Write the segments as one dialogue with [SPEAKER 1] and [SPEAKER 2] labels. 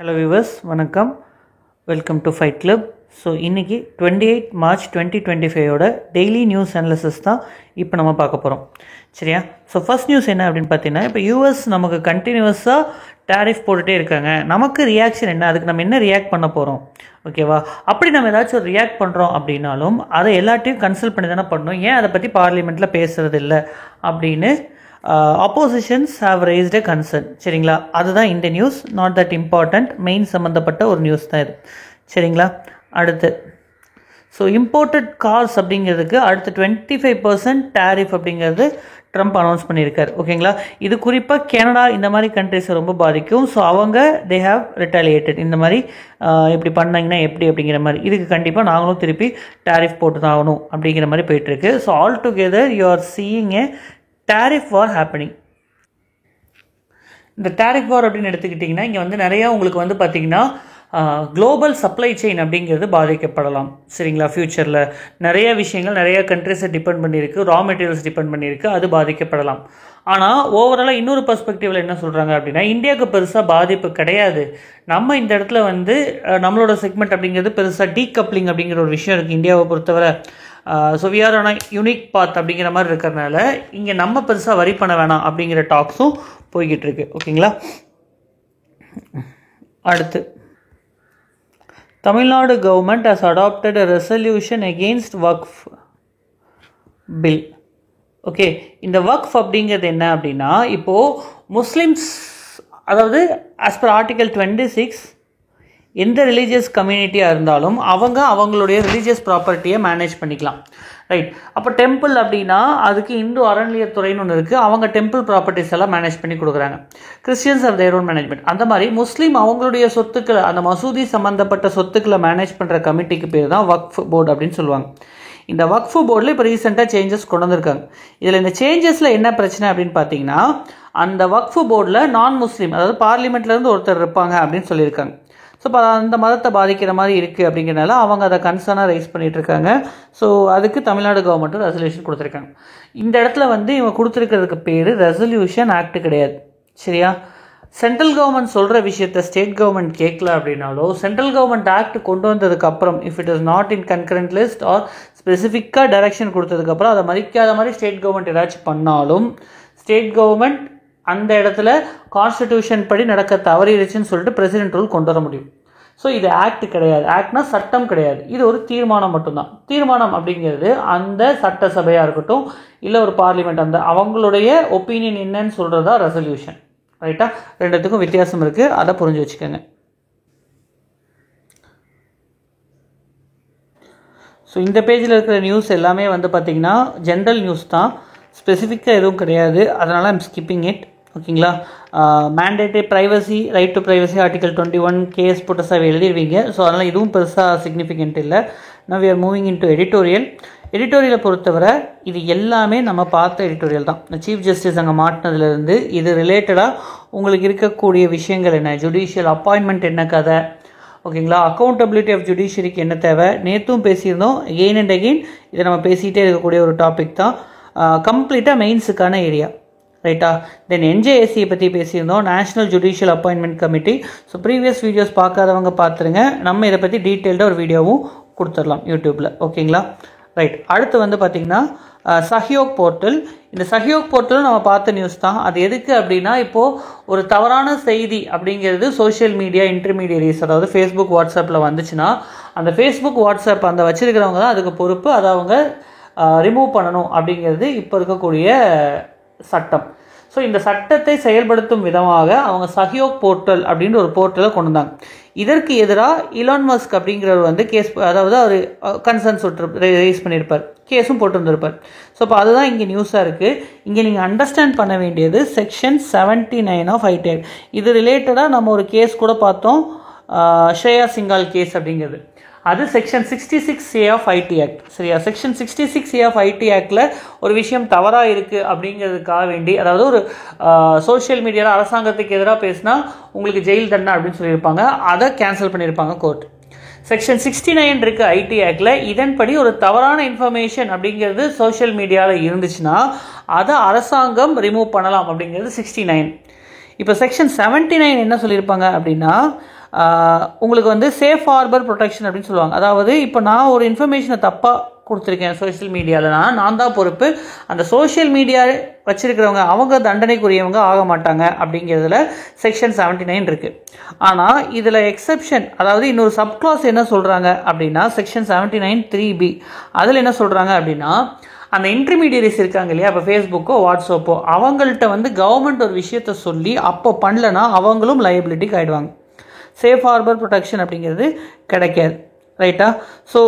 [SPEAKER 1] Hello viewers, வணக்கம். Welcome to fight club. So இன்றைக்கி 28 March 2025 daily news analysis தான் இப்போ நம்ம பார்க்க போகிறோம். சரியா? ஸோ ஃபர்ஸ்ட் நியூஸ் என்ன அப்படின்னு பார்த்தீங்கன்னா, இப்போ யூஎஸ் நமக்கு கண்டினியூஸாக டேரிஃப் போட்டுகிட்டே இருக்காங்க. நமக்கு ரியாக்ஷன் என்ன, அதுக்கு நம்ம என்ன ரியாக்ட் பண்ண போகிறோம், ஓகேவா? அப்படி நம்ம ஏதாச்சும் ஒரு ரியாக்ட் பண்ணுறோம் அப்படின்னாலும் அதை எல்லாத்தையும் கன்சல்ட் பண்ணி தானே பண்ணணும். ஏன் அதை பற்றி பார்லிமெண்ட்டில் பேசுகிறது இல்லை அப்படின்னு oppositions have raised a concern. சரிங்களா? அதுதான் இந்த news. Not that important, main சம்மந்தப்பட்ட ஒரு நியூஸ் தான் இது. சரிங்களா? அடுத்து ஸோ இம்போர்ட்டட் கார்ஸ் அப்படிங்கிறதுக்கு அடுத்து 25% டேரிஃப் அப்படிங்கிறது ட்ரம்ப் அனௌன்ஸ் பண்ணியிருக்காரு. ஓகேங்களா? இது குறிப்பாக கனடா இந்த மாதிரி கண்ட்ரிஸை ரொம்ப பாதிக்கும். ஸோ அவங்க தே ஹாவ் ரிட்டாலியேட்டட். இந்த மாதிரி இப்படி பண்ணாங்கன்னா எப்படி அப்படிங்கிற மாதிரி இதுக்கு கண்டிப்பாக நாங்களும் திருப்பி டேரிஃப் போட்டு தான் ஆகணும் அப்படிங்கிற மாதிரி போயிட்டுருக்கு. So all together you are seeing A tariff war happening. இந்த டேரிஃப் வார் அப்படின்னு எடுத்துக்கிட்டிங்கன்னா இங்கே வந்து நிறையா உங்களுக்கு வந்து பார்த்திங்கன்னா குளோபல் சப்ளை செயின் அப்படிங்கிறது பாதிக்கப்படலாம். சரிங்களா? ஃப்யூச்சரில் நிறைய விஷயங்கள் நிறைய கண்ட்ரிஸை டிபெண்ட் பண்ணியிருக்கு, ரா மெட்டீரியல்ஸ் டிபெண்ட் பண்ணியிருக்கு, அது பாதிக்கப்படலாம். ஆனால் ஓவராலாக இன்னொரு பெர்ஸ்பெக்டிவில் என்ன சொல்கிறாங்க அப்படின்னா, இந்தியாவுக்கு பெருசாக பாதிப்பு கிடையாது. நம்ம இந்த இடத்துல வந்து நம்மளோட செக்மெண்ட் அப்படிங்கிறது பெருசாக டீகப்ளிங் அப்படிங்கிற ஒரு விஷயம் இருக்குது இந்தியாவை பொறுத்தவரை. So we are on a unique path அப்படிங்கிற மாதிரி இருக்கிறதுனால இங்கே நம்ம பெருசாக வரி பண்ண வேணாம் அப்படிங்கிற டாக்ஸும் போய்கிட்டு இருக்கு. ஓகேங்களா? அடுத்து Tamil Nadu government has adopted a resolution against Waqf bill. Okay, இந்த வக்ஃப் அப்படிங்கிறது என்ன அப்படின்னா, இப்போது முஸ்லிம்ஸ், அதாவது ஆஸ் பர் ஆர்டிகல் 26 எந்த ரிலீஜியஸ் கம்யூனிட்டியாக இருந்தாலும் அவங்களுடைய ரிலீஜியஸ் ப்ராப்பர்ட்டியை மேனேஜ் பண்ணிக்கலாம். ரைட்? அப்போ டெம்பிள் அப்படின்னா அதுக்கு இந்து அறநிலையத்துறைன்னு ஒன்று இருக்குது. அவங்க டெம்பிள் ப்ராப்பர்ட்டிஸ் எல்லாம் மேனேஜ் பண்ணி கொடுக்குறாங்க. Christians R their own management. அந்த மாதிரி முஸ்லீம் அவங்களுடைய சொத்துக்களை, அந்த மசூதி சம்மந்தப்பட்ட சொத்துக்களை மேனேஜ் பண்ணுற கமிட்டிக்கு பேர் தான் வக்ஃப் போர்டு அப்படின்னு சொல்லுவாங்க. இந்த வக்ஃப் போர்டில் இப்போ ரீசெண்டாக சேஞ்சஸ் கொண்டு வந்திருக்காங்க. இதில் இந்த சேஞ்சஸில் என்ன பிரச்சனை அப்படின்னு பார்த்தீங்கன்னா, அந்த வக்ஃப் போர்டில் நான் முஸ்லீம், அதாவது பார்லிமெண்ட்லேருந்து ஒருத்தர் இருப்பாங்க அப்படின்னு சொல்லியிருக்காங்க. ஸோ இப்போ அந்த மதத்தை பாதிக்கிற மாதிரி இருக்குது அப்படிங்கிறனால அவங்க அதை கன்சர்னாக ரைஸ் பண்ணிகிட்ருக்காங்க. ஸோ அதுக்கு தமிழ்நாடு கவர்மெண்ட்டும் ரெசல்யூஷன் கொடுத்துருக்காங்க. இந்த இடத்துல வந்து இவங்க கொடுத்துருக்கிறதுக்கு பேர் ரெசல்யூஷன் ஆக்ட் கிடையாது. சரியா? சென்ட்ரல் கவர்மெண்ட் சொல்கிற விஷயத்தை ஸ்டேட் கவர்மெண்ட் கேட்கல அப்படின்னாலோ, சென்ட்ரல் கவர்மெண்ட் ஆக்ட் கொண்டு வந்ததுக்கப்புறம் if it is not in concurrent list or ஸ்பெசிஃபிக்காக டைரக்ஷன் கொடுத்ததுக்கப்புறம் அதை மதிக்காத மாதிரி ஸ்டேட் கவர்மெண்ட் ஏதாச்சும் பண்ணாலும் ஸ்டேட் கவர்மெண்ட் அந்த இடத்துல கான்ஸ்டிடியூஷன் படி நடக்க தவறிடுச்சுன்னு சொல்லிட்டு பிரசிடென்ட் ரூல் கொண்டு வர முடியும். ஸோ இது ஆக்ட் கிடையாது. ஆக்ட்னா சட்டம் கிடையாது. இது ஒரு தீர்மானம் மட்டும்தான். தீர்மானம் அப்படிங்கிறது அந்த சட்டசபையாக இருக்கட்டும் இல்லை ஒரு பார்லிமெண்ட், அந்த அவங்களுடைய ஒப்பீனியன் என்னன்னு சொல்கிறதா ரெசல்யூஷன். ரைட்டா? ரெண்டுத்துக்கும் வித்தியாசம் இருக்குது, அதை புரிஞ்சு வச்சுக்கோங்க. ஸோ இந்த பேஜில் இருக்கிற நியூஸ் எல்லாமே வந்து பார்த்திங்கன்னா ஜென்ரல் நியூஸ் தான், ஸ்பெசிஃபிக்காக எதுவும் கிடையாது. அதனால் ஐம் ஸ்கிப்பிங் இட். ஓகேங்களா? Mandatory privacy, right to privacy article 21 case புட்டஸாக எழுதிடுவீங்க. ஸோ அதனால் இதுவும் பெருசாக சிக்னிஃபிகண்ட் இல்லை. Now we are moving in to editorial. எடிட்டோரியலை பொறுத்தவரை இது எல்லாமே நம்ம பார்த்த எடிட்டோரியல் தான். சீஃப் ஜஸ்டிஸ் அங்கே மாட்டினதுலேருந்து இது ரிலேட்டடாக உங்களுக்கு இருக்கக்கூடிய விஷயங்கள் என்ன, ஜுடிஷியல் அப்பாயின்மெண்ட் என்ன கதை, ஓகேங்களா, அக்கௌண்டபிலிட்டி ஆஃப் ஜுடிஷியரிக்கு என்ன தேவை, நேற்றும் பேசியிருந்தோம். எகெயின் அண்ட் எகெயின் இதை நம்ம பேசிகிட்டே இருக்கக்கூடிய ஒரு டாபிக் தான். கம்ப்ளீட்டாக மெயின்ஸுக்கான ஏரியா. ரைட்டா? தென் என்ஜேஎஸ்சியை பற்றி பேசியிருந்தோம், national judicial appointment committee. So previous videos பார்க்காதவங்க பார்த்துருங்க. நம்ம இதை பற்றி டீட்டெயில்டாக ஒரு வீடியோவும் கொடுத்துடலாம் யூடியூப்பில். ஓகேங்களா? ரைட். அடுத்து வந்து பார்த்திங்கன்னா சஹ்யோக் போர்ட்டல். இந்த சஹ்யோக் போர்ட்டலும் நம்ம பார்த்த நியூஸ் தான். அது எதுக்கு அப்படின்னா, இப்போது ஒரு தவறான செய்தி அப்படிங்கிறது சோஷியல் மீடியா இன்டர்மீடியரிஸ், அதாவது ஃபேஸ்புக் வாட்ஸ்அப்பில் வந்துச்சுன்னா அந்த ஃபேஸ்புக் வாட்ஸ்அப் அந்த வச்சுருக்கிறவங்க தான் அதுக்கு பொறுப்பு. அதை அவங்க ரிமூவ் பண்ணணும் அப்படிங்கிறது இப்போ இருக்கக்கூடிய சட்டம். ஸோ இந்த சட்டத்தை செயல்படுத்தும் விதமாக அவங்க சஹ்யோக் போர்ட்டல் அப்படின்ற ஒரு போர்ட்டலை கொண்டு வந்தாங்க. இதற்கு எதிராக இலான் மஸ்க் அப்படிங்கிறவர் வந்து கேஸ், அதாவது அவர் கன்சர்ன் ரைஸ் பண்ணியிருப்பார், கேஸும் போட்டிருந்திருப்பார். ஸோ இப்போ அதுதான் இங்கே நியூஸாக இருக்குது. இங்கே நீங்கள் அண்டர்ஸ்டாண்ட் பண்ண வேண்டியது செக்ஷன் 79 ஆஃப் ஐடி ஆக்ட். இது ரிலேட்டடாக நம்ம ஒரு கேஸ் கூட பார்த்தோம், ஸ்ரேயா சிங்கால் கேஸ் அப்படிங்கிறது. அது section 66A of IT act. சரியா? செக்ஷன் 66A ஆஃப் ஐடி ஆக்டில் ஒரு விஷயம் தவறாக இருக்குது அப்படிங்கிறதுக்காக வேண்டி, அதாவது ஒரு சோஷியல் மீடியாவில் அரசாங்கத்துக்கு எதிராக பேசினா உங்களுக்கு ஜெயில் தண்டனை அப்படின்னு சொல்லியிருப்பாங்க. அதை கேன்சல் பண்ணியிருப்பாங்க கோர்ட். செக்ஷன் 69 இருக்குது ஐடி ஆக்டில். இதன்படி ஒரு தவறான இன்ஃபர்மேஷன் அப்படிங்கிறது சோஷியல் மீடியாவில் இருந்துச்சுன்னா அதை அரசாங்கம் ரிமூவ் பண்ணலாம் அப்படிங்கிறது 69. இப்போ செக்ஷன் 79 என்ன சொல்லியிருப்பாங்க அப்படின்னா, உங்களுக்கு வந்து சேஃப் ஹார்பர் ப்ரொடெக்ஷன் அப்படின்னு சொல்லுவாங்க. அதாவது இப்போ நான் ஒரு இன்ஃபர்மேஷனை தப்பாக கொடுத்துருக்கேன் சோஷியல் மீடியாவில், நான் தான் பொறுப்பு. அந்த சோஷியல் மீடியா வச்சிருக்கிறவங்க அவங்க தண்டனைக்குரியவங்க ஆக மாட்டாங்க அப்படிங்கிறதுல செக்ஷன் 79 இருக்குது. ஆனால் இதில் எக்ஸப்ஷன், அதாவது இன்னொரு சப்க்ளாஸ் என்ன சொல்கிறாங்க அப்படின்னா செக்ஷன் 79(3)(b அதில் என்ன சொல்கிறாங்க அப்படின்னா, அந்த இன்டர்மீடியரிஸ் இருக்காங்க இல்லையா, இப்போ ஃபேஸ்புக்கோ வாட்ஸ்அப்போ அவங்கள்ட்ட வந்து கவர்மெண்ட் ஒரு விஷயத்த சொல்லி அப்போ பண்ணலன்னா அவங்களும் லைபிலிட்டிக்கு ஆகிடுவாங்க. சேஃப் ஹார்பர் ப்ரொடெக்ஷன் அப்படிங்கிறது கிடைக்காது. ரைட்டா? ஸோ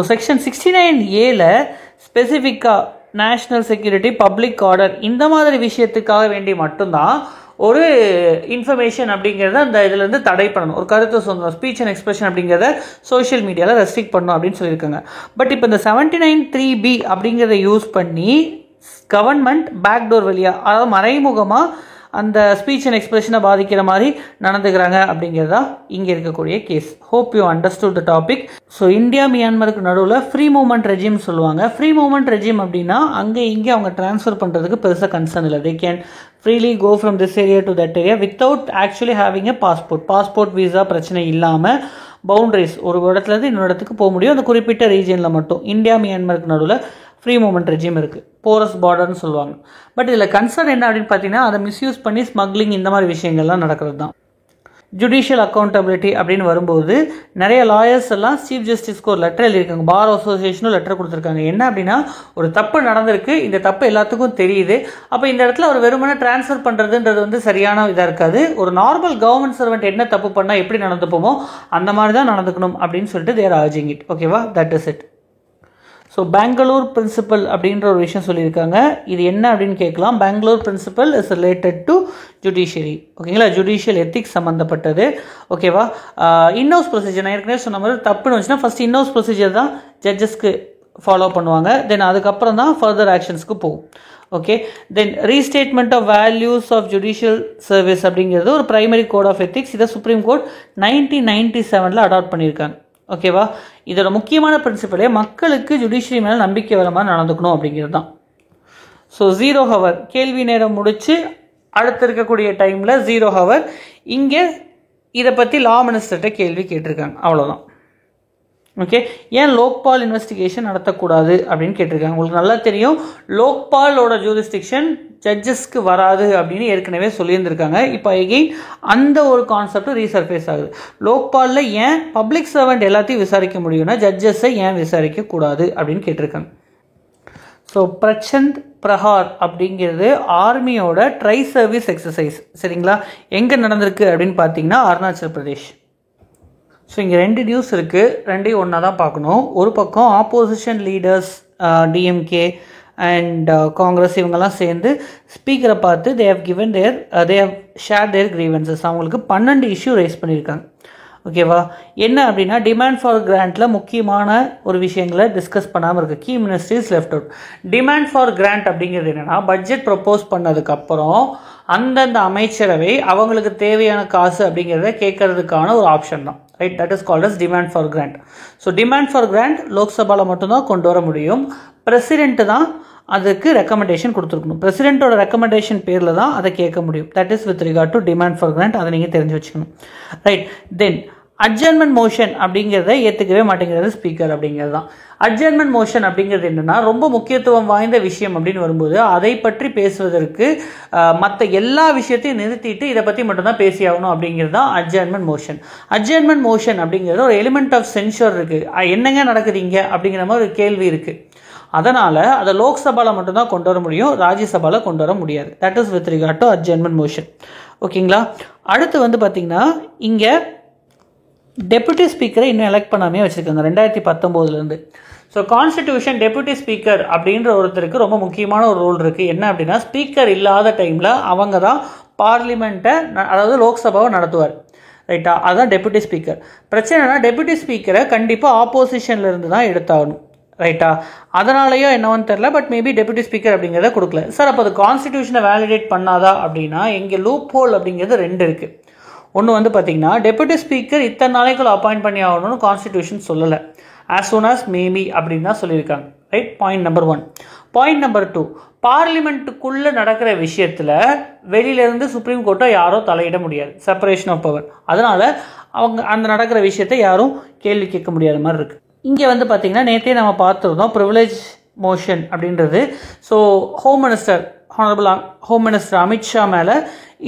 [SPEAKER 1] செக்ஷன் 69(a)ல ஸ்பெசிஃபிக்காக நேஷ்னல் செக்யூரிட்டி, பப்ளிக் ஆர்டர் இந்த மாதிரி விஷயத்துக்காக வேண்டி மட்டும்தான் ஒரு இன்ஃபர்மேஷன் அப்படிங்கிறத அந்த இதுலேருந்து தடை பண்ணணும். ஒரு கருத்து சொந்தம், ஸ்பீச் அண்ட் எக்ஸ்பிரஷன் அப்படிங்கிறத சோஷியல் மீடியாவில் ரெஸ்ட்ரிக்ட் பண்ணணும் அப்படின்னு சொல்லியிருக்காங்க. பட் இப்போ இந்த 79(3)(b அப்படிங்கிறத யூஸ் பண்ணி கவர்மெண்ட் பேக்டோர் வழியாக, அதாவது மறைமுகமாக அந்த ஸ்பீச் அண்ட் எக்ஸ்பிரஷனை பாதிக்கிற மாதிரி நடந்துக்கிறாங்க அப்படிங்கிறதா இங்கே இருக்கக்கூடிய case. Hope you understood the topic. So India மியான்மருக்கு நடுவில் ஃப்ரீ மூவ்மெண்ட் ரெஜிம் சொல்லுவாங்க. ஃப்ரீ மூவ்மெண்ட் ரெஜிம் அப்படின்னா அங்கே இங்கே அவங்க ட்ரான்ஸ்ஃபர் பண்ணுறதுக்கு பெருசாக கன்சர்ன் இல்லை. They can freely go from this area to that area without actually having a passport visa பிரச்சனை இல்லாமல் பவுண்டரிஸ் ஒரு இடத்துலேருந்து இன்னொரு இடத்துக்கு போக முடியும், அந்த குறிப்பிட்ட ரீஜனில் மட்டும். இந்தியா மியான்மருக்கு நடுவில் ஃப்ரீ மூவ்மெண்ட் ரெஜிம் இருக்குது, போரஸ் பார்டர்னு சொல்லுவாங்க. பட் இதில் கன்சர்ன் என்ன அப்படின்னு பார்த்தீங்கன்னா, அதை மிஸ்யூஸ் பண்ணி ஸ்மக்லிங் இந்த மாதிரி விஷயங்கள்லாம் நடக்கிறது தான். ஜுடிஷியல் அக்கௌண்டபிலிட்டி அப்படின்னு வரும்போது நிறைய லாயர்ஸ் எல்லாம் சீஃப் ஜஸ்டிஸ்க்கு ஒரு லெட்டர் எழுதியிருக்காங்க, பார் அசோசியேஷனும் லெட்டர் கொடுத்துருக்காங்க. என்ன அப்படின்னா, ஒரு தப்பு நடந்திருக்கு, இந்த தப்பு எல்லாத்துக்கும் தெரியுது, அப்போ இந்த இடத்துல ஒரு வெறுமனே ட்ரான்ஸ்ஃபர் பண்ணுறதுன்றது வந்து சரியான இதாக இருக்காது. ஒரு நார்மல் கவர்மெண்ட் சர்வெண்ட் என்ன தப்பு பண்ணால் எப்படி நடந்துப்போமோ அந்த மாதிரி தான் நடந்துக்கணும் அப்படின்னு சொல்லிட்டு தேர் ஆர்ஜிங் இட். ஓகேவா? That is it. So Bangalore principle அப்படின்ற ஒரு விஷயம் சொல்லியிருக்காங்க. இது என்ன அப்படின்னு கேட்கலாம். Bangalore principle is related to judiciary. ஓகேங்களா? ஜுடிஷியல் எத்திக்ஸ் சம்மந்தப்பட்டது. ஓகேவா? இன்ஹவுஸ் ப்ரொசீஜர் நான் ஏற்கனவே சொன்ன மாதிரி தப்புன்னு வந்துச்சுன்னா ஃபஸ்ட் இன்ஹவுஸ் ப்ரொசீஜர் தான் ஜட்ஜஸ்க்கு ஃபாலோ பண்ணுவாங்க. தென் அதுக்கப்புறம் தான் ஃபர்தர் ஆக்ஷன்ஸ்க்கு போகும். Okay, then restatement of values of judicial service அப்படிங்கிறது ஒரு பிரைமரி கோட் ஆஃப் எத்திக்ஸ். இதை சுப்ரீம் கோர்ட் 1997 அடாப்ட் பண்ணியிருக்காங்க. ஓகேவா? இதோட முக்கியமான பிரின்சிபலே மக்களுக்கு ஜுடிஷியரி மேலே நம்பிக்கை வர மாதிரி நடந்துக்கணும் அப்படிங்கிறது தான். ஸோ 0 ஹவர் கேள்வி நேரம் முடித்து அடுத்து இருக்கக்கூடிய டைமில் 0 ஹவர் இங்கே இதை பற்றி லா மினிஸ்டர்கிட்ட கேள்வி கேட்டிருக்காங்க. அவ்வளோதான். ஓகே, ஏன் லோக்பால் இன்வெஸ்டிகேஷன் நடத்தக்கூடாது அப்படின்னு கேட்டிருக்காங்க. உங்களுக்கு நல்லா தெரியும், லோக்பாலோட ஜூரிஸ்டிக்ஷன் ஜட்ஜஸ்க்கு வராது அப்படின்னு ஏற்கனவே சொல்லியிருந்திருக்காங்க. இப்போ எகெயின் அந்த ஒரு கான்செப்ட் ரீசர்ஃபேஸ் ஆகுது. லோக்பாலில் ஏன் பப்ளிக் சர்வெண்ட் எல்லாத்தையும் விசாரிக்க முடியும்னா ஜட்ஜஸை ஏன் விசாரிக்கக்கூடாது அப்படின்னு கேட்டிருக்காங்க. ஸோ பிரச்சந்த் பிரஹார் அப்படிங்கிறது ஆர்மியோட ட்ரை சர்வீஸ் எக்ஸசைஸ். சரிங்களா? எங்கே நடந்திருக்கு அப்படின்னு பார்த்தீங்கன்னா அருணாச்சல் பிரதேஷ். ஸோ இங்கே 2 நியூஸ் இருக்குது, ரெண்டையும் ஒன்றா தான் பார்க்கணும். ஒரு பக்கம் opposition leaders DMK and Congress இவங்கெல்லாம் சேர்ந்து ஸ்பீக்கரை பார்த்து they have share their grievances. அவங்களுக்கு 12 இஷ்யூ ரைஸ் பண்ணியிருக்காங்க. ஓகேவா? என்ன அப்படின்னா, டிமாண்ட் ஃபார் கிராண்டில் முக்கியமான ஒரு விஷயங்களை டிஸ்கஸ் பண்ணாமல் இருக்குது. Key ministries left out. Demand for grant அப்படிங்கிறது என்னென்னா, பட்ஜெட் ப்ரப்போஸ் பண்ணதுக்கப்புறம் அந்தந்த அமைச்சரவை அவங்களுக்கு தேவையான காசு அப்படிங்கிறத கேட்கறதுக்கான ஒரு ஆப்ஷன் தான். Right? That is called as demand for grant. So demand for grant லோக்சபாவில் மட்டும்தான் கொண்டு வர முடியும். பிரசிடென்ட் தான் அதுக்கு ரெக்கமெண்டேஷன் கொடுத்துருக்கணும். பிரசிடென்ட்டோட ரெக்கமெண்டேஷன் பேரில் தான் அதை கேட்க முடியும். That is with regard to demand for grant. அதை நீங்கள் தெரிஞ்சு வச்சுக்கணும். ரைட்? தென் அட்ஜர்ன்மெண்ட் மோஷன் அப்படிங்கிறத ஏற்றுக்கவே மாட்டேங்கிறது ஸ்பீக்கர் அப்படிங்கிறது தான். அட்ஜர்ன்மெண்ட் மோஷன் அப்படிங்கிறது என்னென்னா, ரொம்ப முக்கியத்துவம் வாய்ந்த விஷயம் அப்படின்னு வரும்போது அதை பற்றி பேசுவதற்கு மற்ற எல்லா விஷயத்தையும் நிறுத்திட்டு இதை பற்றி மட்டும்தான் பேசி ஆகணும் அப்படிங்கிறது தான் அட்ஜர்ன்மெண்ட் மோஷன். அட்ஜர்ன்மெண்ட் மோஷன் அப்படிங்கிறது ஒரு எலிமெண்ட் ஆஃப் சென்ஷர் இருக்குது. என்னங்க நடக்குதுங்க அப்படிங்கிற மாதிரி ஒரு கேள்வி இருக்குது. அதனால் அதை லோக்சபாவில் மட்டும்தான் கொண்டு வர முடியும், ராஜ்யசபாவில் கொண்டு வர முடியாது. That is with regard to adjournment motion. ஓகேங்களா? அடுத்து வந்து பார்த்திங்கன்னா, இங்கே டெபுட்டி ஸ்பீக்கரை இன்னும் எலெக்ட் பண்ணாமே வச்சுருக்காங்க 2019 ஸோ கான்ஸ்டிடியூஷன் டெபுட்டி ஸ்பீக்கர் அப்படின்ற ஒருத்தருக்கு ரொம்ப முக்கியமான ஒரு ரோல் இருக்குது. என்ன அப்படின்னா, ஸ்பீக்கர் இல்லாத டைமில் அவங்க தான் பார்லிமெண்ட்டை, அதாவது லோக்சபாவை நடத்துவார். ரைட்டா? அதுதான் டெபுட்டி ஸ்பீக்கர். பிரச்சனைனா, டெபுட்டி ஸ்பீக்கரை கண்டிப்பாக ஆப்போசிஷனில் இருந்து தான் எடுத்தாகணும். ரைட்டா? அதனாலேயோ என்னவன்னு தெரில, பட் மேபி டெபுட்டி ஸ்பீக்கர் அப்படிங்கிறத கொடுக்கல. சார் அப்போ அது கான்ஸ்டிடியூஷனை வேலிடேட் பண்ணாதா அப்படின்னா, இங்கே லூப் ஹோல் அப்படிங்கிறது 2 இருக்குது. ஒன்று வந்து பார்த்திங்கன்னா, டெபுட்டி ஸ்பீக்கர் இத்தனை நாளைக்குள்ள அப்பாயிண்ட் பண்ணி ஆகணும்னு கான்ஸ்டிடியூஷன் சொல்லலை. ஆஸ் சூன் ஆஸ் மேபி அப்படின்னு தான் சொல்லியிருக்காங்க. Right? Point number 1. Point number 2, பார்லிமெண்ட்டுக்குள்ளே நடக்கிற விஷயத்தில் வெளியிலேருந்து சுப்ரீம் கோர்ட்டை யாரும் தலையிட முடியாது, செப்பரேஷன் ஆஃப் பவர். அதனால் அவங்க அந்த நடக்கிற விஷயத்தை யாரும் கேள்வி கேட்க முடியாத மாதிரி இருக்குது. இங்கே வந்து பார்த்திங்கன்னா நேற்றே நம்ம பார்த்துருந்தோம் ப்ரிவிலேஜ் மோஷன் அப்படின்றது. So honourable home minister Amit Shah மேலே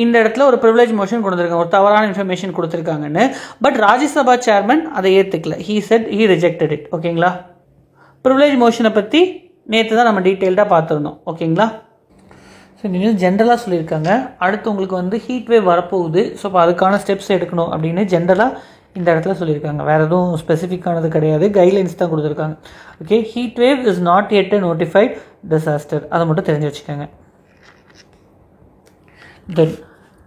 [SPEAKER 1] இந்த இடத்துல ஒரு ப்ரிவிலேஜ் மோஷன் கொடுத்துருக்காங்க, ஒரு தவறான இன்ஃபர்மேஷன் கொடுத்துருக்காங்கன்னு. பட் ராஜ்யசபா சேர்மன் அதை ஏற்றுக்கல. He rejected it. ஓகேங்களா. ப்ரிவிலேஜ் மோஷனை பற்றி நேற்று தான் நம்ம டீட்டெயில்டாக பார்த்துருந்தோம். ஓகேங்களா. ஸோ நியூஸ் ஜென்ரலாக சொல்லியிருக்காங்க. அடுத்து உங்களுக்கு வந்து ஹீட் வேவ் வரப்போகுது. ஸோ இப்போ அதுக்கான ஸ்டெப்ஸ் எடுக்கணும் அப்படின்னு ஜென்ரலாக இந்த இடத்துல சொல்லியிருக்காங்க. வேறு எதுவும் ஸ்பெசிஃபிக்கானது கிடையாது, கைட்லைன்ஸ் தான் கொடுத்துருக்காங்க. Okay, heat wave is not yet a notified disaster. அதை மட்டும் தெரிஞ்சு வச்சுக்கோங்க. தென்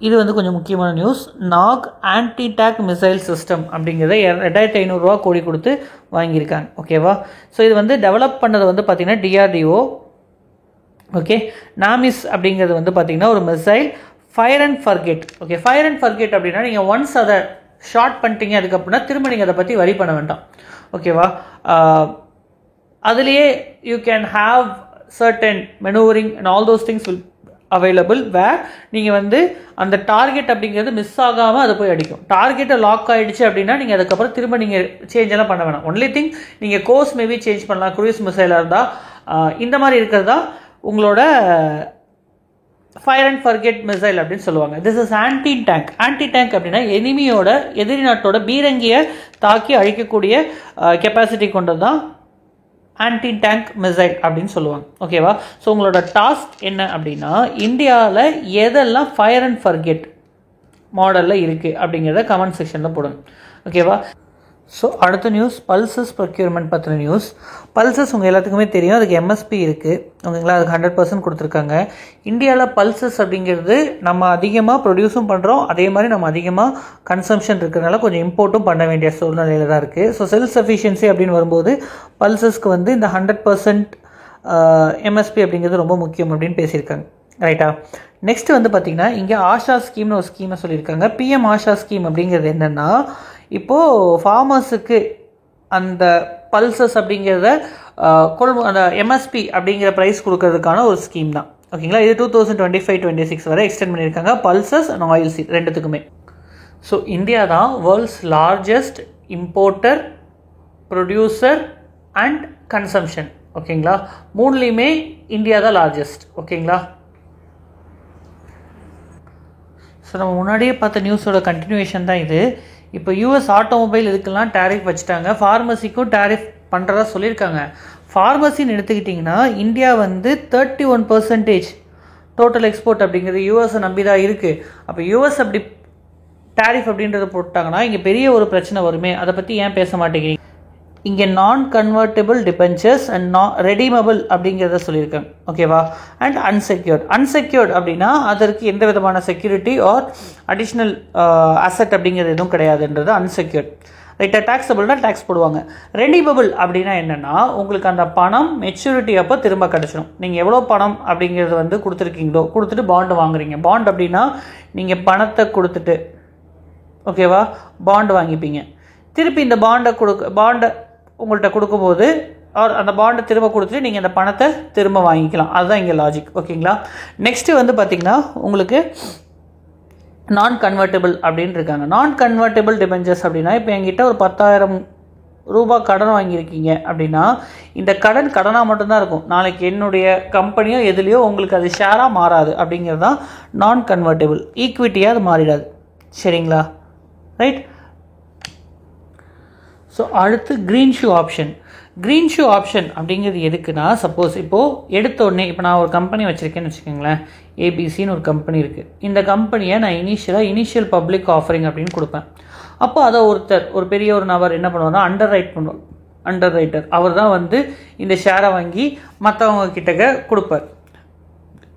[SPEAKER 1] இது வந்து கொஞ்சம் முக்கியமான news. Knock anti take missile system அப்படிங்கிறத 2500 கோடி கொடுத்து வாங்கியிருக்காங்க. ஓகேவா. ஸோ இது வந்து டெவலப் பண்ணது வந்து பார்த்திங்கன்னா DRDO. ஓகே, நாமிஸ் அப்படிங்கிறது வந்து பார்த்திங்கன்னா ஒரு missile fire and forget. Okay, fire and forget அப்படின்னா நீங்கள் ஒன்ஸ் அதை ஷார்ட் பண்ணிட்டீங்க அதுக்கப்புறம்னா திரும்ப நீங்கள் அதை பற்றி வரி பண்ண வேண்டாம். ஓகேவா. அதுலேயே you can have certain manoeuvring and all those things will available. Where நீங்கள் வந்து அந்த டார்கெட் அப்படிங்கிறது மிஸ் ஆகாமல் அதை போய் அடிக்கும். டார்கெட்டை லாக் ஆகிடுச்சு அப்படின்னா நீங்கள் அதுக்கப்புறம் திரும்ப நீங்கள் சேஞ்ச் எல்லாம் பண்ண வேணாம். ஒன்லி திங் நீங்கள் கோர்ஸ் மேபி சேஞ்ச் பண்ணலாம். க்ரூயிஸ் மிசைலாக இருந்தால் இந்த மாதிரி இருக்கிறதா உங்களோட ஃபயர் அண்ட் ஃபர்கெட் மிசைல் அப்படின்னு சொல்லுவாங்க. This is anti tank. Anti tank அப்படின்னா எதிரி நாட்டோட பீரங்கியை தாக்கி அழிக்கக்கூடிய கெப்பாசிட்டி கொண்டது தான் ஆன்டி டேங்க் மிசைல் அப்படின்னு சொல்லுவாங்க. ஓகேவா. ஸோ உங்களோட டாஸ்க் என்ன அப்படின்னா இந்தியாவில் எதெல்லாம் ஃபயர் அண்ட் ஃபர்கெட் மாடலில் இருக்குது அப்படிங்கிறத கமெண்ட் செக்ஷனில் போடுங்க. ஓகேவா. ஸோ அடுத்த நியூஸ் பல்சஸ் ப்ரொக்யூர்மெண்ட் பற்றின நியூஸ். பல்சஸ் உங்கள் எல்லாத்துக்குமே தெரியும், அதுக்கு MSP இருக்குது. ஓகேங்களா. அதுக்கு 100% கொடுத்துருக்காங்க. இந்தியாவில் பல்சஸ் அப்படிங்கிறது நம்ம அதிகமாக ப்ரொடியூஸும் பண்ணுறோம், அதே மாதிரி நம்ம அதிகமாக கன்சம்ஷன் இருக்கிறதுனால கொஞ்சம் இம்போர்ட்டும் பண்ண வேண்டிய சூழ்நிலையில் தான் இருக்குது. ஸோ செல்ஃப் சஃபிஷியன்சி அப்படின்னு வரும்போது பல்சஸ்க்கு வந்து இந்த 100% MSP அப்படிங்கிறது ரொம்ப முக்கியம் அப்படின்னு பேசியிருக்காங்க. ரைட்டா. நெக்ஸ்ட் வந்து பார்த்திங்கன்னா இங்கே ஆஷா ஸ்கீம்னு ஒரு ஸ்கீமை சொல்லியிருக்காங்க. PM ஆஷா ஸ்கீம் அப்படிங்கிறது என்னென்னா இப்போது ஃபார்மர்ஸுக்கு அந்த பல்சஸ் அப்படிங்கிறத அந்த MSP அப்படிங்கிற ப்ரைஸ் கொடுக்கறதுக்கான ஒரு ஸ்கீம் தான். ஓகேங்களா. இது 2025-26 வரை எக்ஸ்டெண்ட் பண்ணியிருக்காங்க, பல்சஸ் அண்ட் ஆயில் சீட் ரெண்டுத்துக்குமே. ஸோ இந்தியா தான் world's largest importer, producer and consumption. ஓகேங்களா. மூணுலேயுமே இந்தியா தான் லார்ஜஸ்ட். ஓகேங்களா. ஸோ நம்ம முன்னாடியே பார்த்த நியூஸோட கண்டினியூவேஷன் தான் இது. இப்போ US ஆட்டோமொபைல் இதுக்கெல்லாம் டேரிஃப் வச்சுட்டாங்க, ஃபார்மசிக்கும் டேரிஃப் பண்ணுறதா சொல்லியிருக்காங்க. ஃபார்மசின்னு எடுத்துக்கிட்டிங்கன்னா இந்தியா வந்து 31% டோட்டல் எக்ஸ்போர்ட் அப்படிங்கிறது யூஎஸை நம்பி தான் இருக்குது. அப்போ US அப்படி டேரிஃப் அப்படின்றத போட்டாங்கன்னா இங்கே பெரிய ஒரு பிரச்சனை வருமே, அதை பற்றி ஏன் பேச மாட்டேங்கிறீங்க? இங்கே நான் கன்வெர்ட்டபிள் டிபென்ச்சர்ஸ் அண்ட் ரெடீமபிள் அப்படிங்கிறத சொல்லியிருக்காங்க. ஓகேவா. அண்ட் அன்செக்யூர்ட் அப்படின்னா அதற்கு எந்த விதமான செக்யூரிட்டி ஆர் அடிஷ்னல் அசெட் அப்படிங்கிறது எதுவும் கிடையாதுன்றது அன்செக்யூர்ட். ரைட்டாக. டேக்ஸபிள்னா டேக்ஸ் போடுவாங்க. ரெடீமபிள் அப்படின்னா என்னென்னா உங்களுக்கு அந்த பணம் மெச்சூரிட்டி அப்போ திரும்ப கிடச்சிடும். நீங்கள் எவ்வளோ பணம் அப்படிங்கிறது வந்து கொடுத்துருக்கீங்களோ கொடுத்துட்டு பாண்டு வாங்குறீங்க. பாண்ட் அப்படின்னா நீங்கள் பணத்தை கொடுத்துட்டு ஓகேவா பாண்டு வாங்கிப்பீங்க. திருப்பி இந்த பாண்டை உங்கள்கிட்ட கொடுக்கும்போது அந்த பாண்டை திரும்ப கொடுத்துட்டு நீங்கள் அந்த பணத்தை திரும்ப வாங்கிக்கலாம். அதுதான் இங்கே லாஜிக். ஓகேங்களா. நெக்ஸ்ட்டு வந்து பார்த்திங்கன்னா உங்களுக்கு நான் கன்வெர்ட்டபிள் அப்படின்னு இருக்காங்க. நான் கன்வெர்ட்டபிள் டிபென்ச்சர்ஸ் அப்படின்னா இப்போ என்கிட்ட ஒரு 10,000 ரூபாய் கடன் வாங்கியிருக்கீங்க அப்படின்னா இந்த கடனாக மட்டும்தான் இருக்கும். நாளைக்கு என்னுடைய கம்பெனியோ எதுலேயோ உங்களுக்கு அது ஷேராக மாறாது அப்படிங்கிறது தான் நான் கன்வெர்ட்டபிள். ஈக்விட்டியாக அது மாறிடாது. சரிங்களா. ரைட். ஸோ அடுத்து green shoe option. Green shoe option அப்படிங்கிறது எதுக்குன்னா சப்போஸ் இப்போது எடுத்த உடனே இப்போ நான் ஒரு கம்பெனி வச்சுருக்கேன்னு வச்சுக்கோங்களேன், ஏபிசின்னு ஒரு கம்பெனி இருக்குது. இந்த கம்பெனியை நான் இனிஷியல் பப்ளிக் ஆஃபரிங் அப்படின்னு கொடுப்பேன். அப்போ அதை ஒரு பெரிய ஒரு நபர் என்ன பண்ணுவார்னா அண்டர் ரைட்டர் அவர் தான் வந்து இந்த ஷேரை வாங்கி மற்றவங்க கிட்டக்க கொடுப்பார்.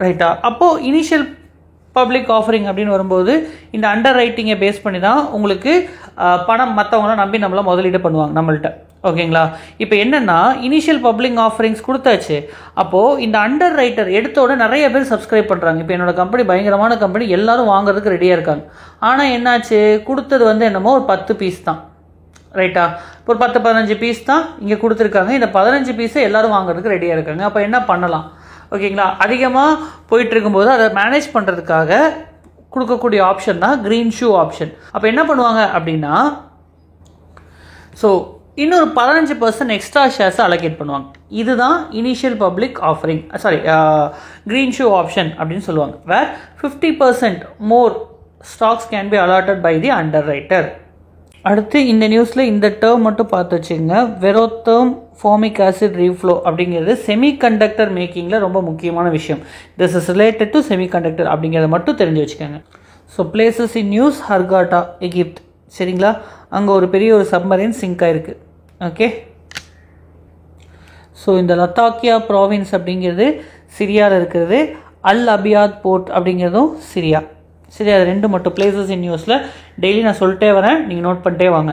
[SPEAKER 1] ரைட்டா. அப்போது இனிஷியல் பப்ளிக் ஆஃபரிங் அப்படின்னு வரும்போது இந்த அண்டர் ரைட்டிங்கை பேஸ் பண்ணி தான் உங்களுக்கு பணம் மற்றவங்களாம் நம்பி நம்மள முதலீடு பண்ணுவாங்க நம்மள்கிட்ட. ஓகேங்களா. இப்போ என்னென்னா இனிஷியல் பப்ளிக் ஆஃபரிங்ஸ் கொடுத்தாச்சு. அப்போது இந்த அண்டர் ரைட்டர் எடுத்தோட நிறைய பேர் சப்ஸ்கிரைப் பண்ணுறாங்க. இப்போ என்னோட கம்பெனி பயங்கரமான கம்பெனி, எல்லாரும் வாங்குறதுக்கு ரெடியாக இருக்காங்க. ஆனால் என்னாச்சு, கொடுத்தது வந்து என்னமோ ஒரு 10 பீஸ் தான். ரைட்டா. இப்போ ஒரு 10-15 பீஸ் தான் இங்கே கொடுத்துருக்காங்க. இந்த 15 பீஸை எல்லோரும் வாங்குறதுக்கு ரெடியாக இருக்காங்க. அப்போ என்ன பண்ணலாம் ஓகேங்களா. அதிகமாக போயிட்டு இருக்கும்போது அதை மேனேஜ் பண்ணுறதுக்காக கொடுக்கக்கூடிய ஆப்ஷன் தான் க்ரீன் ஷூ ஆப்ஷன். அப்போ என்ன பண்ணுவாங்க அப்படின்னா, ஸோ இன்னொரு 15% எக்ஸ்ட்ரா ஷேர்ஸை அலோகேட் பண்ணுவாங்க. இதுதான் initial public offering, green shoe option அப்படின்னு சொல்லுவாங்க. Where 50% more stocks can be allotted by the underwriter. அடுத்து இந்த நியூஸில் இந்த டேர்ம் மட்டும் பார்த்து வச்சுக்கோங்க. வெரோத்தேர்ம் ஃபார்மிக் ஆசிட் ரீஃப்ளோ அப்படிங்கிறது செமிகண்டக்டர் மேக்கிங்கில் ரொம்ப முக்கியமான விஷயம். This is related to semiconductor அப்படிங்கிறத மட்டும் தெரிஞ்சு வச்சுக்கோங்க. So places in news, Hurghada, Egypt. சரிங்களா, அங்கே ஒரு பெரிய ஒரு சப்மரைன் சிங்க் ஆயிருக்கு. ஓகே. ஸோ இந்த லத்தாக்கியா ப்ராவின்ஸ் அப்படிங்கிறது சிரியாவில் இருக்கிறது. அல் அபியாத் போர்ட் அப்படிங்கிறதும் சிரியா. சரி, அது ரெண்டு மட்டும் பிளேசஸ் இன் நியூஸில் டெய்லி நான் சொல்லிட்டே வரேன், நீங்கள் நோட் பண்ணிட்டே வாங்க.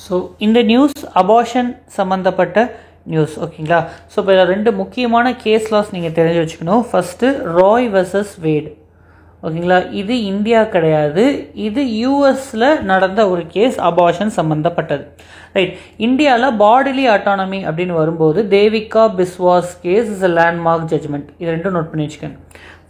[SPEAKER 1] ஸோ இந்த நியூஸ் அபார்ஷன் சம்மந்தப்பட்ட நியூஸ். ஓகேங்களா. ஸோ இப்போ இதில் ரெண்டு முக்கியமான கேஸ் லாஸ் நீங்கள் தெரிஞ்சு வச்சுக்கணும். First Roe versus Wade. ஓகேங்களா, இது இந்தியா கிடையாது, இது யூஎஸில் நடந்த ஒரு கேஸ், அபார்ஷன் சம்மந்தப்பட்டது. ரைட். இந்தியாவில் பாடிலி அட்டானமி அப்படின்னு வரும்போது Devika Biswas case is a landmark judgment. இது ரெண்டும் நோட் பண்ணி வச்சுக்கோங்க.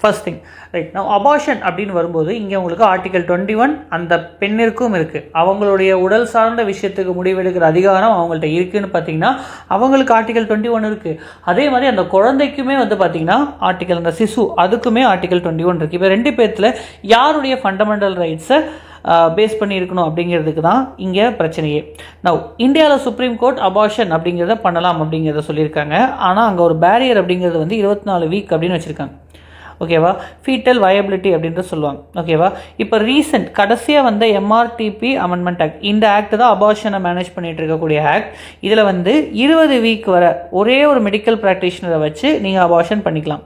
[SPEAKER 1] First thing. ரைட். நான் அபார்ஷன் அப்படின்னு வரும்போது இங்கே உங்களுக்கு ஆர்டிகல் 21 அந்த பெண்ணிற்கும் இருக்குது. அவங்களுடைய உடல் சார்ந்த விஷயத்துக்கு முடிவெடுக்கிற அதிகாரம் அவங்கள்ட்ட இருக்குதுன்னு பார்த்தீங்கன்னா அவங்களுக்கு ஆர்டிகல் 21 இருக்குது. அதே மாதிரி அந்த குழந்தைக்குமே வந்து பார்த்தீங்கன்னா ஆர்டிகல், அந்த சிசு அதுக்குமே ஆர்டிகல் 21 இருக்குது. இப்போ ரெண்டு பேர்த்தில் யாருடைய ஃபண்டமெண்டல் ரைட்ஸை பேஸ் பண்ணி இருக்கணும் அப்படிங்கிறதுக்கு தான் இங்கே பிரச்சனையே. நவ் இந்தியாவில் சுப்ரீம் கோர்ட் அபார்ஷன் அப்படிங்கிறத பண்ணலாம் அப்படிங்கிறத சொல்லியிருக்காங்க. ஆனால் அங்கே ஒரு பேரியர் அப்படிங்கிறது வந்து 24 வீக் அப்படின்னு வச்சுருக்காங்க. ஓகேவா. ஃபீட்டல் வயபிலிட்டி அப்படின்ற சொல்லுவாங்க. ஓகேவா. இப்போ ரீசெண்ட் கடைசியாக வந்த எம்ஆர்டிபி அமெண்ட்மெண்ட் ஆக்ட், இந்த ஆக்ட் தான் அபார்ஷனை மேனேஜ் பண்ணிட்டு இருக்கக்கூடிய ஆக்ட். இதில் வந்து 20 வீக் வர ஒரே ஒரு மெடிக்கல் ப்ராக்டிஷனரை வச்சு நீங்கள் அபார்ஷன் பண்ணிக்கலாம்.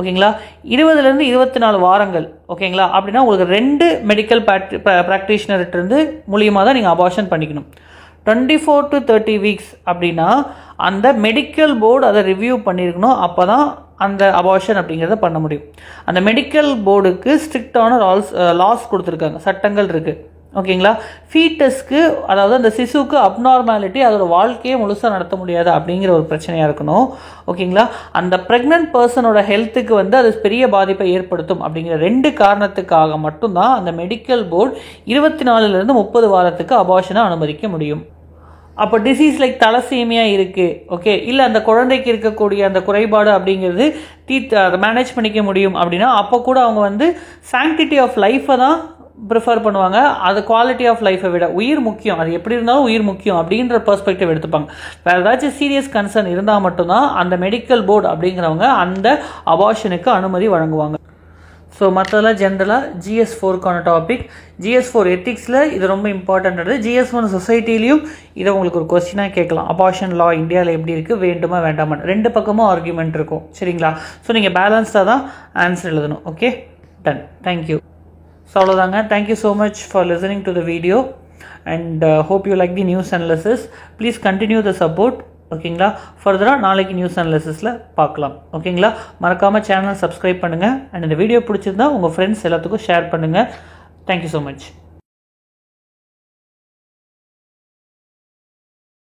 [SPEAKER 1] ஓகேங்களா. 20லேருந்து 24 வாரங்கள். ஓகேங்களா. அப்படின்னா உங்களுக்கு 2 மெடிக்கல் ப்ராக்டிஷனர்கிட்டருந்து மூலியமாக தான் நீங்கள் அபார்ஷன் பண்ணிக்கணும். 24 to 30 வீக்ஸ் அப்படின்னா அந்த மெடிக்கல் போர்டு அதை ரிவ்யூ பண்ணியிருக்கணும். அப்போ தான் அந்த அபார்ஷன் அப்படிங்கிறத பண்ண முடியும். அந்த மெடிக்கல் போர்டுக்கு ஸ்ட்ரிக்டான லாஸ் கொடுத்துருக்காங்க, சட்டங்கள் இருக்குது. ஓகேங்களா. ஃபீட்டஸ்க்கு, அதாவது அந்த சிசுக்கு அப்நார்மாலிட்டி, அதோட வாழ்க்கையை முழுசாக நடத்த முடியாது அப்படிங்கிற ஒரு பிரச்சனையாக இருக்கணும். ஓகேங்களா. அந்த ப்ரெக்னென்ட் பர்சனோட ஹெல்த்துக்கு வந்து அது பெரிய பாதிப்பை ஏற்படுத்தும் அப்படிங்கிற 2 காரணத்துக்காக மட்டும்தான் அந்த மெடிக்கல் போர்டு 24லேருந்து 30 வாரத்துக்கு அபார்ஷனை அனுமதிக்க முடியும். அப்போ டிசீஸ் லைக் தலசீமியா இருக்குது, ஓகே, இல்லை அந்த குழந்தைக்கு இருக்கக்கூடிய அந்த குறைபாடு அப்படிங்கிறது அதை மேனேஜ் பண்ணிக்க முடியும் அப்படின்னா அப்போ கூட அவங்க வந்து சாங்டிட்டி ஆஃப் லைஃப்பை தான் ப்ரிஃபர் பண்ணுவாங்க. அது குவாலிட்டி ஆஃப் லைஃப்பை விட உயிர் முக்கியம், அது எப்படி இருந்தாலும் உயிர் முக்கியம் அப்படின்ற பெர்ஸ்பெக்டிவ் எடுத்துப்பாங்க. வேறு ஏதாச்சும் சீரியஸ் கன்சர்ன் இருந்தால் மட்டும்தான் அந்த மெடிக்கல் போர்டு அப்படிங்கிறவங்க அந்த அபார்ஷனுக்கு அனுமதி வழங்குவாங்க. ஸோ மற்றதெல்லாம் ஜென்ரலாக GS4க்கான டாபிக். GS4 எத்திக்ஸில் இது ரொம்ப இம்பார்ட்டன்ட். GS1 சொசைட்டிலையும் இதை உங்களுக்கு ஒரு கொஸ்டினாக கேட்கலாம். அபார்ஷன் லா இந்தியாவில் எப்படி இருக்குது, வேண்டுமா வேண்டாமான்னு 2 பக்கமும் ஆர்குமெண்ட் இருக்கும். சரிங்களா. ஸோ நீங்கள் பேலன்ஸ்டாக தான் ஆன்சர் எழுதணும். Okay, done. தேங்க்யூ. ஸோ அவ்வளோதாங்க. Thank you so much for listening to the video and hope you like the news analysis. Please continue the support. ஓகேங்களா. ஃபர்தராக நாளைக்கு நியூஸ் அனாலிசிஸில் பார்க்கலாம். ஓகேங்களா. மறக்காமல் சேனல் சப்ஸ்கிரைப் பண்ணுங்கள் அண்ட் இந்த வீடியோ பிடிச்சிருந்தா உங்கள் ஃப்ரெண்ட்ஸ் எல்லாத்துக்கும் ஷேர் பண்ணுங்கள். Thank you so much.